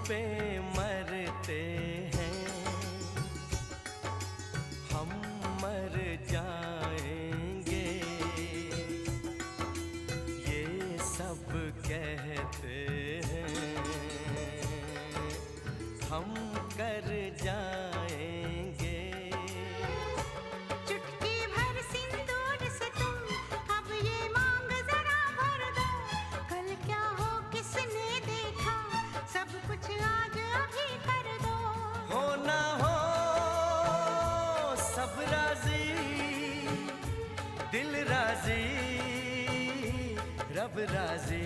पे मरते हैं, हम मर जाएंगे, ये सब कहते हैं, हम कर जाएंगे। चुटकी भर सिंदूर से तुम अब ये मांग जरा भर दो, कल क्या हो किसने देखा, सब कुछ आज अभी कर दो। हो ना हो सब राजी, दिल राजी, रब राजी।